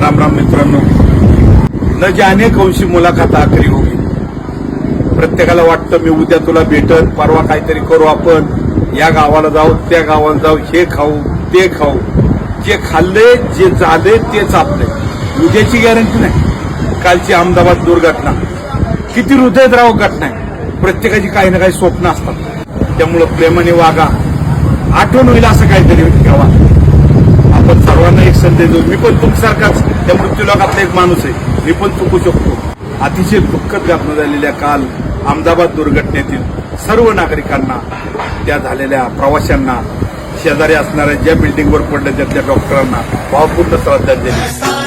राम राम मित्रांनो, न जाने कौशी मुलाखत आखरी होगी. प्रत्येकाला वाटतं मी उद्या तुला भेटन, परवा काहीतरी करू, आपण या गावाला जाऊ, त्या गावाला जाऊ, हे खाऊ ते खाऊ. जे खाल्ले जे झाले तेच आपले. उद्याची गॅरंटी नाही. कालची अहमदाबाद दुर्घटना किती हृदयद्रावक घटना आहे. प्रत्येकाची काही ना काही स्वप्न असतात. त्यामुळं प्रेमाने वागा. आठवण होईल असं काहीतरी ठेवा. आपण सर्वांना एक संदेश देऊ. मी पण तुमच्यासारखाच त्या मृत्यूलोकातला एक माणूस आहे. मी पण चुकू शकतो. अतिशय दुःखद घटना झालेल्या काल अहमदाबाद दुर्घटनेतील सर्व नागरिकांना, त्या झालेल्या प्रवाशांना, शेजारी असणाऱ्या ज्या बिल्डिंगवर पडल्या त्यातल्या डॉक्टरांना भावपूर्ण श्रद्धांजली.